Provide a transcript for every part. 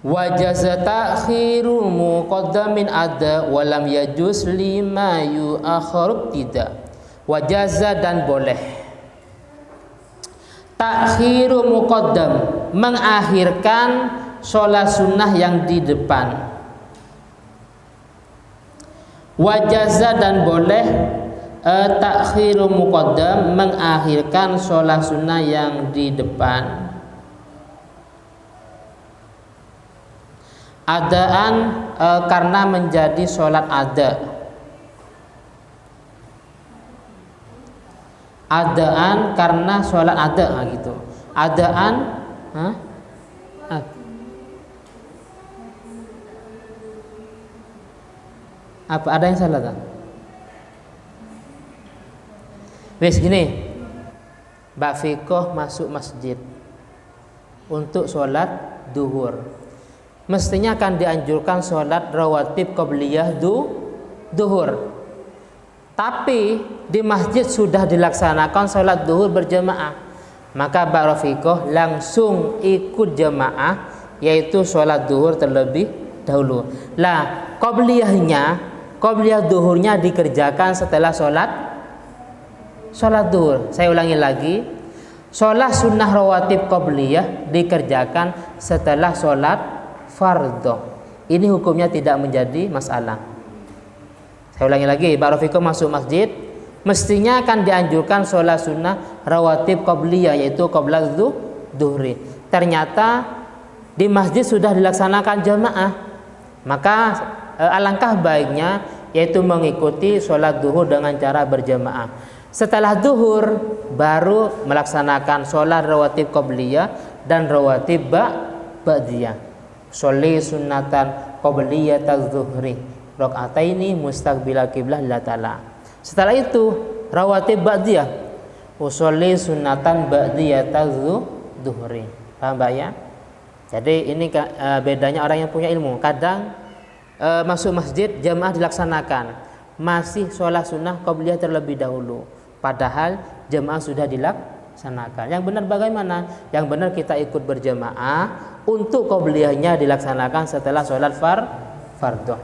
Wajaza ta'khiru muqaddamin ada walam yajuz lima yu'akhir tidak. Wajaza dan boleh. Ta'khiru muqaddam, mengakhirkan sholat sunnah yang di depan. Wajaza dan boleh ta'khiru muqaddam, mengakhirkan sholat sunnah yang di depan. Adaan karena menjadi sholat ada. Adaan karena sholat ada gitu. Adaan, apa ada yang salah tak? Wes gini, Mbak Fikoh masuk masjid untuk sholat duhur. Mestinya akan dianjurkan sholat rawatib qabliyah duhur. Tapi di masjid sudah dilaksanakan sholat duhur berjamaah, maka Mbak Rafikoh langsung ikut jamaah, yaitu sholat duhur terlebih dahulu. Lah qabliyah duhurnya dikerjakan setelah sholat duhur. Saya ulangi lagi, sholat sunnah rawatib qabliyah dikerjakan setelah sholat fardhu. Ini hukumnya tidak menjadi masalah. Saya ulangi lagi, Barafikum masuk masjid, mestinya akan dianjurkan sholat sunnah rawatib qabliyah, yaitu qabla duhri. Ternyata di masjid sudah dilaksanakan jamaah, maka alangkah baiknya yaitu mengikuti sholat duhur dengan cara berjamaah. Setelah duhur baru melaksanakan sholat rawatib qabliyah dan rawatib ba'diyah. Sholli sunnatan qabliyah tadzuhri rakaataini mustaqbilal qiblah lillahi ta'ala. Setelah itu rawatib ba'diyah, usolli sunnatan ba'diyah tadzuhri. Paham Mbak ya? Jadi ini bedanya orang yang punya ilmu. Kadang masuk masjid jamaah dilaksanakan, masih sholat sunnah qabliyah terlebih dahulu, padahal jamaah sudah dilaksanakan. Yang benar bagaimana? Yang benar kita ikut berjamaah untuk qabliyahnya dilaksanakan setelah sholat fardhu.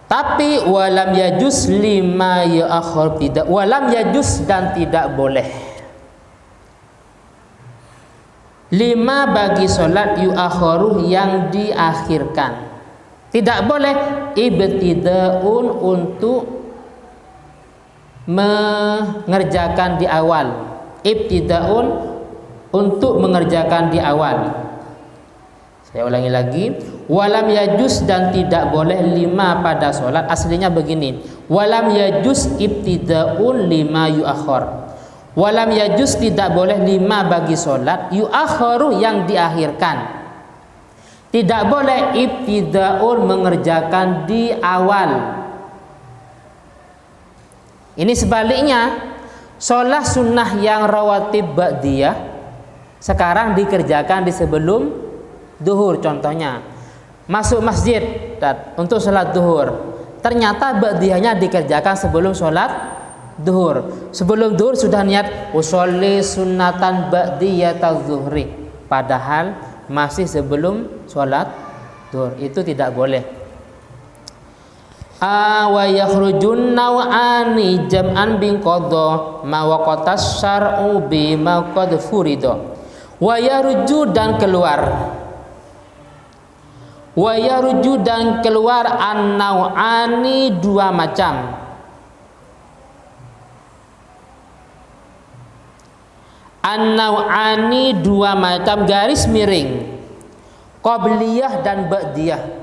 Tapi walam yajuz lima ya'akhir tidak, walam yajuz dan tidak boleh lima bagi sholat yu'akhiru yang diakhirkan. Tidak boleh ibtidaun untuk mengerjakan di awal. Ibtidaun untuk mengerjakan di awal. Saya ulangi lagi, walam yajuz dan tidak boleh lima pada sholat. Aslinya begini, walam yajuz ibtidaun lima yu'akhir. Walam yajuz tidak boleh lima bagi sholat yu'akhiru yang diakhirkan. Tidak boleh ibtidaun mengerjakan di awal. Ini sebaliknya, sholat sunnah yang rawatib ba'diyah sekarang dikerjakan di sebelum duhur. Contohnya masuk masjid untuk sholat duhur, ternyata ba'diyahnya dikerjakan sebelum sholat duhur. Sebelum duhur sudah niat usolli sunnatan ba'diyata zuhri, padahal masih sebelum sholat duhur. Itu tidak boleh. Wa yakhrujun naw'ani jam'an bin qadha ma waqatas syar'u bi ma qad furida. Wa yaruju dan keluar, wa yaruju dan keluar an-naw'ani dua macam. An-naw'ani dua macam garis miring, qabliyah dan ba'diyah.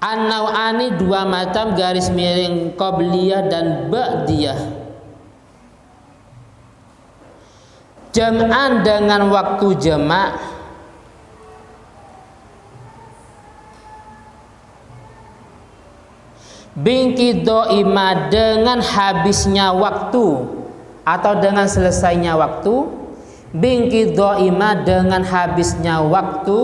An-naw'ani dua macam garis miring qabliyah dan ba'diyah. Jam'an dengan waktu jamak, bingkidoima dengan habisnya waktu atau dengan selesainya waktu, bingkidoima dengan habisnya waktu,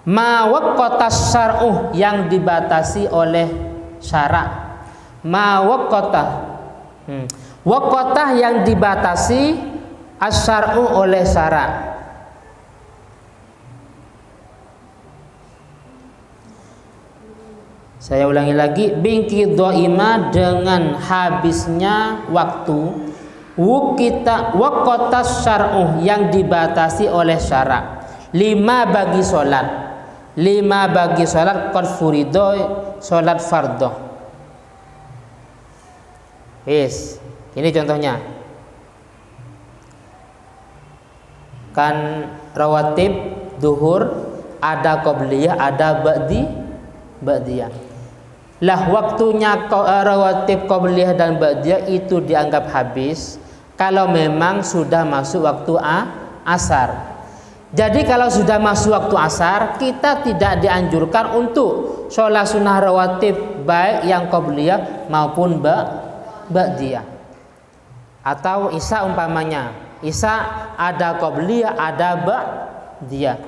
ma waqatas syar'u yang dibatasi oleh syarak, ma waqata Waqtah yang dibatasi asyar'u oleh syara'. Saya ulangi lagi, bingki doima dengan habisnya waktu, waqtas syar'u yang dibatasi oleh syara'. 5 bagi sholat, 5 bagi sholat qad furido, sholat fardhu. Yes, ini contohnya. Kan rawatib duhur ada qobliyah, ada ba'diyah. Lah waktunya rawatib qobliyah dan ba'diyah itu dianggap habis kalau memang sudah masuk waktu asar. Jadi kalau sudah masuk waktu asar, kita tidak dianjurkan untuk sholat sunnah rawatib baik yang qobliyah maupun ba'diyah. Atau isya umpamanya, isya ada qobliyah ada ba'diyah.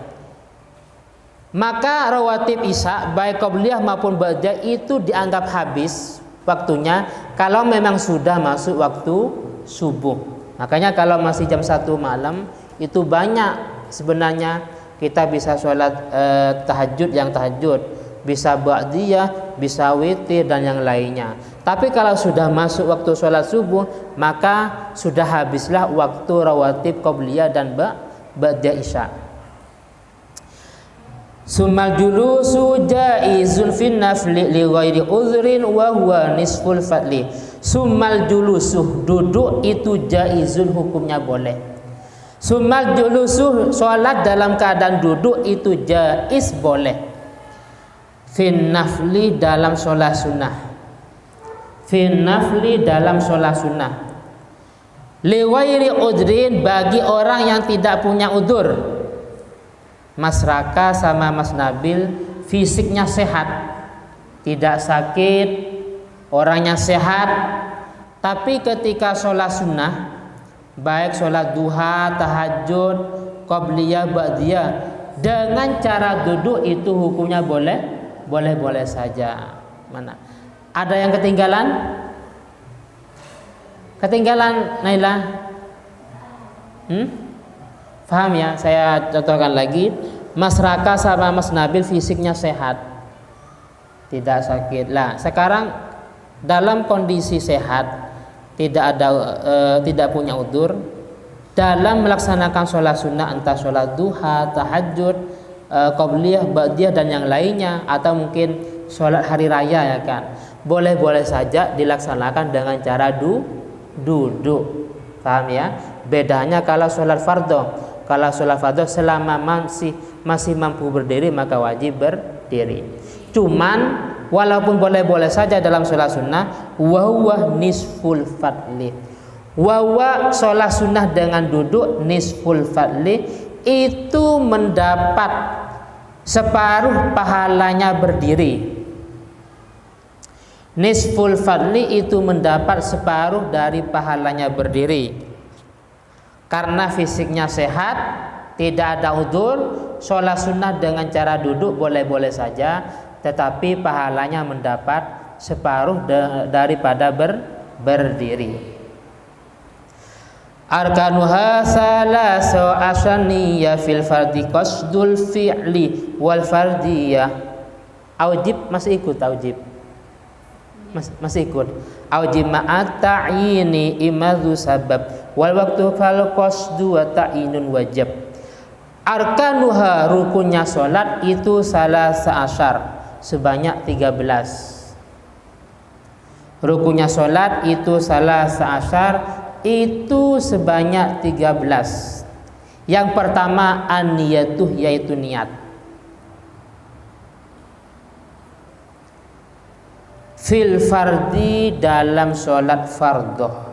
Maka rawatib isya baik qobliyah maupun ba'diyah itu dianggap habis waktunya kalau memang sudah masuk waktu subuh. Makanya kalau masih jam 1 malam itu banyak sebenarnya kita bisa sholat tahajud, yang tahajud bisa ba'diyah, bisa witir dan yang lainnya. Tapi kalau sudah masuk waktu sholat subuh, maka sudah habislah waktu rawatib qobliyah dan ba'diyah isya. Sumal julusu jaizun fin nafli li ghairi udhrin wa huwa nisful fadli. Sumal julusu, duduk itu jaizun, hukumnya boleh. Sumal julusu, sholat dalam keadaan duduk itu jaiz, boleh. Fin nafli, dalam sholat sunnah. Fin nafli, dalam sholat sunnah. Li ghairi udhrin, bagi orang yang tidak punya udur. Mas Raka sama Mas Nabil fisiknya sehat, tidak sakit, orangnya sehat, tapi ketika sholat sunnah baik sholat duha, tahajud, qobliyah, ba'diyah dengan cara duduk itu hukumnya boleh saja. Mana? Ada yang ketinggalan? Ketinggalan, Naila? Paham ya? Saya contohkan lagi. Mas Raka sama Mas Nabil fisiknya sehat, tidak sakit. Lah, sekarang dalam kondisi sehat, tidak punya udzur, dalam melaksanakan sholat sunnah, entah sholat duha, tahajud, qobliyah, ba'diyah dan yang lainnya, atau mungkin sholat hari raya, ya kan, boleh saja dilaksanakan dengan cara duduk. Paham ya? Bedanya kalau sholat fardhu. Kalau sholat fardhu selama masih mampu berdiri maka wajib berdiri. Cuman walaupun boleh saja dalam sholat sunnah, wa huwa nisful fadli. Wa huwa sholat sunnah dengan duduk nisful fadli itu mendapat separuh pahalanya berdiri. Nisful fadli itu mendapat separuh dari pahalanya berdiri. Karena fisiknya sehat, tidak ada udzur, sholat sunnah dengan cara duduk boleh saja, tetapi pahalanya mendapat separuh daripada berdiri. Arkanuha salasu asaniyah fil fardi qasdul fi'li wal fardiyah. Aujib masih ikut aujib? Masih ikut. Aujib ma'at ta'yini imadhu sabab wal waktu fal qasdu wa ta'inun wajib. Arkanuha, rukunnya sholat itu salasa asyar, sebanyak 13. Rukunnya sholat itu salasa asyar, itu sebanyak 13. Yang pertama an-niyatuh, yaitu niat. Fil fardi, dalam sholat fardhu.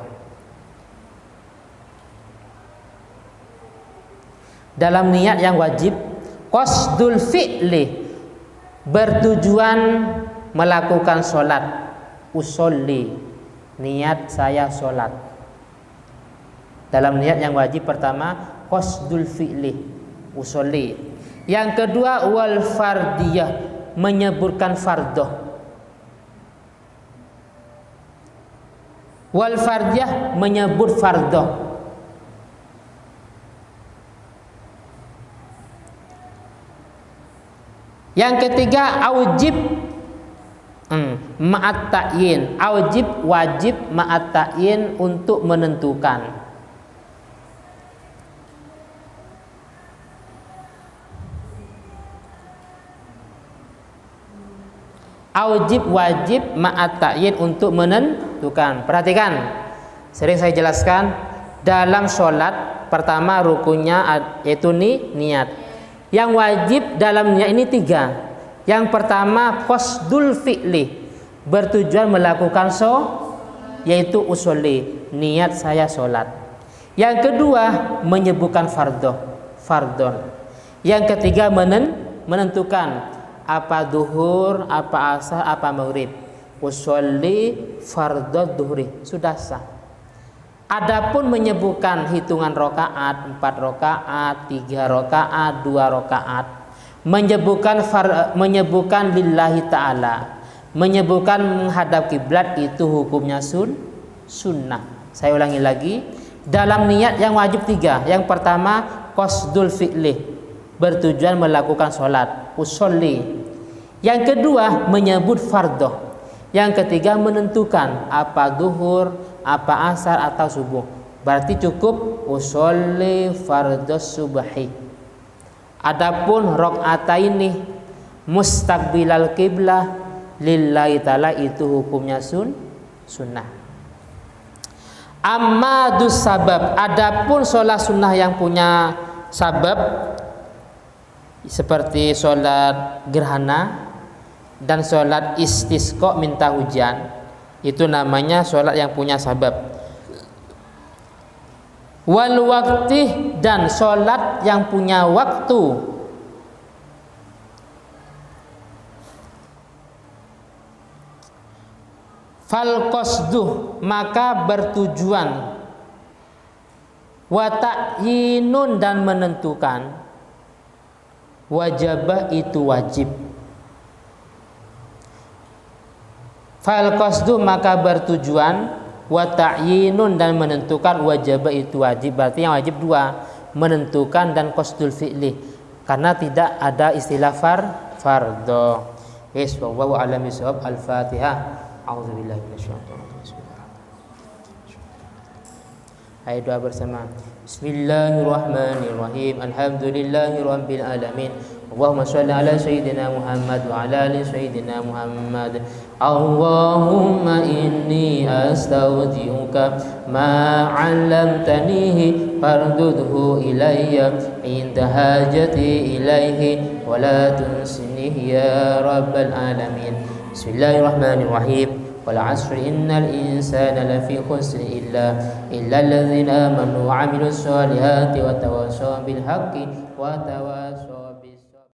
Dalam niat yang wajib, qasdul fi'li, bertujuan melakukan sholat. Usolli, niat saya sholat. Dalam niat yang wajib pertama qasdul fi'li, usolli. Yang kedua wal fardiyah, menyebutkan fardhu. Wal fardiyah menyebut fardhu. Yang ketiga aujib ma'at ta'yin. Aujib wajib ma'at ta'yin untuk menentukan. Aujib wajib ma'at ta'yin untuk menentukan. Perhatikan, sering saya jelaskan dalam sholat pertama rukunnya yaitu niat. Yang wajib dalam niat ini 3. Yang pertama qasdul fi'li, bertujuan melakukan yaitu usolli, niat saya sholat. Yang kedua menyebutkan fardhon. Yang ketiga menentukan apa duhur, apa asar, apa maghrib. Usolli fardhu duhri, sudah sah. Adapun menyebutkan hitungan rokaat, 4 rokaat, 3 rokaat, 2 rokaat, menyebutkan lillahi ta'ala, menyebutkan menghadap kiblat, itu hukumnya sunnah. Saya ulangi lagi, dalam niat yang wajib 3. Yang pertama qasdul fi'li, bertujuan melakukan sholat, usolli. Yang kedua menyebut fardhu. Yang ketiga menentukan apa duhur, apa asar atau subuh. Berarti cukup usolli fardhus subhi. Adapun rakaataini mustaqbilal qiblah lillahi ta'ala, itu hukumnya sunnah. Amma dus sabab, adapun sholat sunnah yang punya sabab seperti sholat gerhana dan sholat istisqa minta hujan, itu namanya sholat yang punya sabab. Wal waqti, dan sholat yang punya waktu. Fal qasdu, maka bertujuan. Wa ta'yinun, dan menentukan. Wajibah, itu wajib. Fal qasdu, maka bertujuan. Wa ta'yinun, dan menentukan. Wajibah, itu wajib. Berarti yang wajib 2, menentukan dan qasdul fi'li, karena tidak ada istilah fardhu. Yes, wallahu a'lam bishawab. Al-Fatihah. A'udzubillahi minasyaitonir rajim. Ayo doa bersama. Bismillahirrahmanirrahim. Alhamdulillahirabbil alamin. Allahumma shalli ala sayyidina Muhammad wa ala ali sayyidina Muhammad. Allahumma inni astaudiuka ma 'allamtanihi fardudhu ilayya inda hajati ilaihi wa la tunsinihi ya rabbal alamin. Bismillahirrahmanirrahim. Wal 'asri innal insana lafi khusr illa alladzina amanu wa 'amilus solihati wa tawassaw bil haqqi wa tawassaw